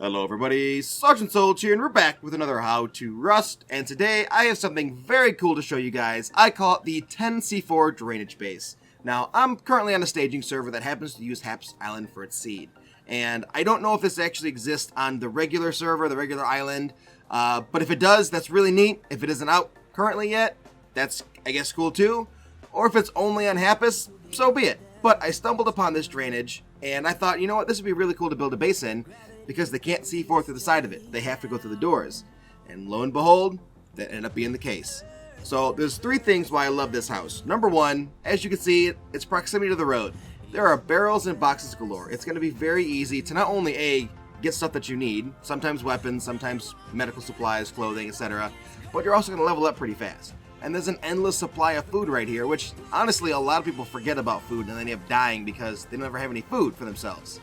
Hello everybody, Sergeant Soldier here, and we're back with another How to Rust, and today I have something very cool to show you guys. I call it the 10C4 Drainage Base. Now, I'm currently on a staging server that happens to use Hapis Island for its seed, and I don't know if this actually exists on the regular server, the regular island, but if it does, that's really neat. If it isn't out currently yet, that's, I guess, cool too, or if it's only on Hapis, so be it. But I stumbled upon this drainage, and I thought, you know what, this would be really cool to build a base in, because they can't see forth through the side of it. They have to go through the doors. And lo and behold, that ended up being the case. So there's three things why I love this house. Number one, as you can see, its proximity to the road. There are barrels and boxes galore. It's going to be very easy to not only get stuff that you need, sometimes weapons, sometimes medical supplies, clothing, etc., but you're also going to level up pretty fast. And there's an endless supply of food right here, which honestly a lot of people forget about food and then they end up dying because they never have any food for themselves.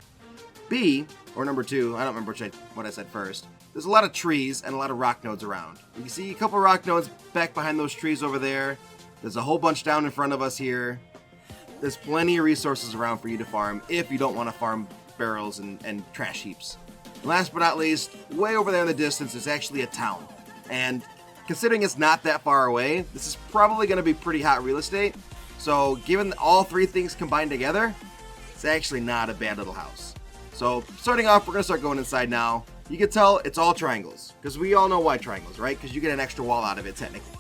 B, or number two, I don't remember what I said first. There's a lot of trees and a lot of rock nodes around. You can see a couple rock nodes back behind those trees over there. There's a whole bunch down in front of us here. There's plenty of resources around for you to farm if you don't want to farm barrels and trash heaps. Last but not least, way over there in the distance is actually a town. And considering it's not that far away, this is probably going to be pretty hot real estate. So given all three things combined together, it's actually not a bad little house. So starting off, we're going to start going inside now. You can tell it's all triangles, because we all know why triangles, right? Because you get an extra wall out of it, technically.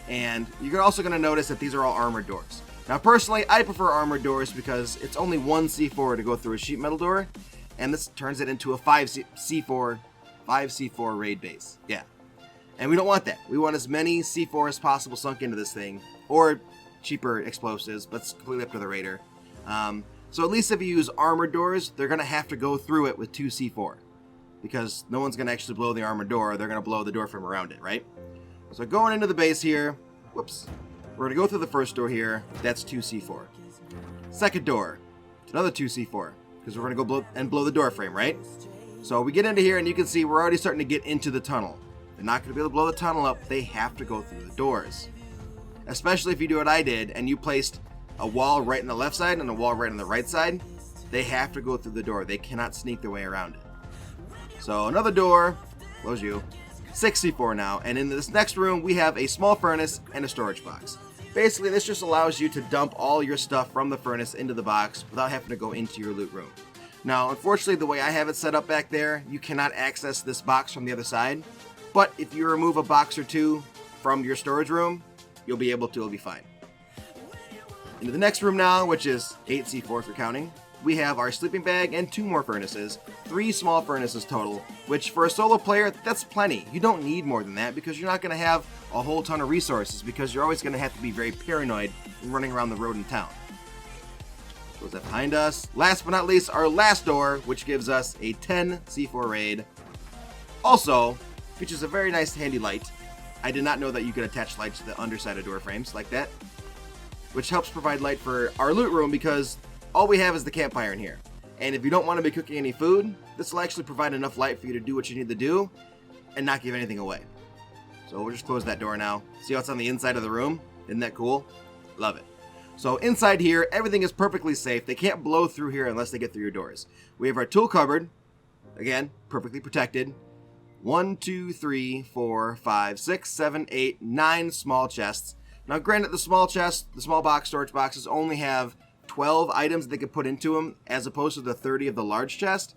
And you're also going to notice that these are all armored doors. Now, personally, I prefer armored doors because it's only one C4 to go through a sheet metal door, and this turns it into a 5C4 raid base. Yeah. And we don't want that. We want as many C4 as possible sunk into this thing, or cheaper explosives, but it's completely up to the raider. So at least if you use armored doors, they're going to have to go through it with 2 C4. Because no one's going to actually blow the armored door, they're going to blow the door from around it, right? So going into the base here, whoops, we're going to go through the first door here, that's 2 C4. Second door, another 2 C4, because we're going to go blow the door frame, right? So we get into here and you can see we're already starting to get into the tunnel. They're not going to be able to blow the tunnel up, they have to go through the doors. Especially if you do what I did and you placed a wall right on the left side and a wall right on the right side, they have to go through the door. They cannot sneak their way around it. So another door, close you, 6 C4 now, and in this next room we have a small furnace and a storage box. Basically this just allows you to dump all your stuff from the furnace into the box without having to go into your loot room. Now unfortunately the way I have it set up back there, you cannot access this box from the other side, but if you remove a box or two from your storage room, you'll be able to, it'll be fine. Into the next room now, which is 8 C4 for counting, we have our sleeping bag and 2 more furnaces, 3 small furnaces total, which for a solo player, that's plenty. You don't need more than that because you're not going to have a whole ton of resources because you're always going to have to be very paranoid when running around the road in town. Close that behind us. Last but not least, our last door, which gives us a 10 C4 raid. Also, features a very nice handy light. I did not know that you could attach lights to the underside of door frames like that, which helps provide light for our loot room because all we have is the campfire in here. And if you don't want to be cooking any food, this will actually provide enough light for you to do what you need to do and not give anything away. So we'll just close that door now. See what's on the inside of the room? Isn't that cool? Love it. So inside here, everything is perfectly safe. They can't blow through here unless they get through your doors. We have our tool cupboard. Again, perfectly protected. 1, 2, 3, 4, 5, 6, 7, 8, 9 small chests. Now granted, the small chests, the small box storage boxes only have 12 items that they can put into them as opposed to the 30 of the large chest.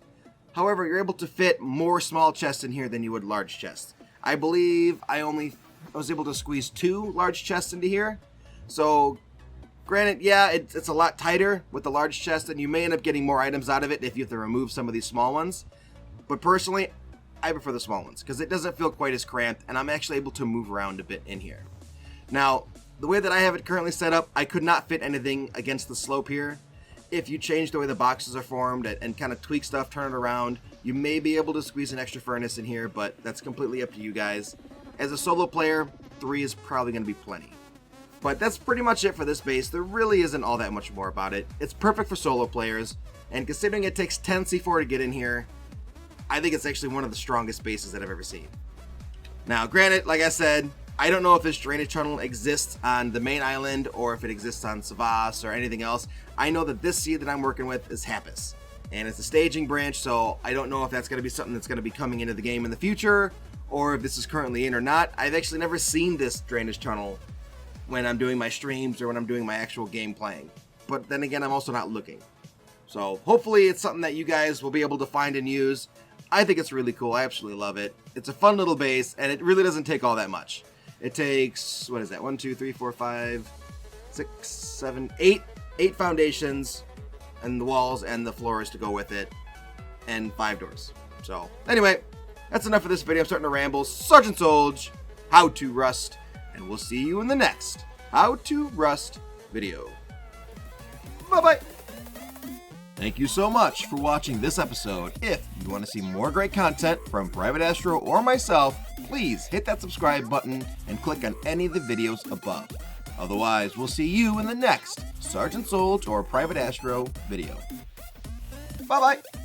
However, you're able to fit more small chests in here than you would large chests. I believe I was able to squeeze 2 large chests into here. So granted, yeah, it's a lot tighter with the large chest and you may end up getting more items out of it if you have to remove some of these small ones. But personally, I prefer the small ones because it doesn't feel quite as cramped and I'm actually able to move around a bit in here. Now, the way that I have it currently set up, I could not fit anything against the slope here. If you change the way the boxes are formed and kind of tweak stuff, turn it around, you may be able to squeeze an extra furnace in here, but that's completely up to you guys. As a solo player, 3 is probably going to be plenty. But that's pretty much it for this base. There really isn't all that much more about it. It's perfect for solo players, and considering it takes 10 C4 to get in here, I think it's actually one of the strongest bases that I've ever seen. Now, granted, like I said, I don't know if this drainage tunnel exists on the main island or if it exists on Savas or anything else. I know that this seed that I'm working with is Hapis. and it's a staging branch, so I don't know if that's going to be something that's going to be coming into the game in the future, or if this is currently in or not. I've actually never seen this drainage tunnel when I'm doing my streams or when I'm doing my actual game playing. But then again, I'm also not looking. So hopefully it's something that you guys will be able to find and use. I think it's really cool. I absolutely love it. It's a fun little base, and it really doesn't take all that much. It takes, what is that, 1, 2, 3, 4, 5, 6, 7, 8 foundations, and the walls and the floors to go with it, and 5 doors. So anyway, that's enough for this video. I'm starting to ramble. Sergeant Solj, how to rust, and we'll see you in the next How to Rust video. Bye-bye. Thank you so much for watching this episode. If you want to see more great content from Private Astro or myself, please hit that subscribe button and click on any of the videos above. Otherwise, we'll see you in the next Sergeant Solj or Private Astro video. Bye-bye.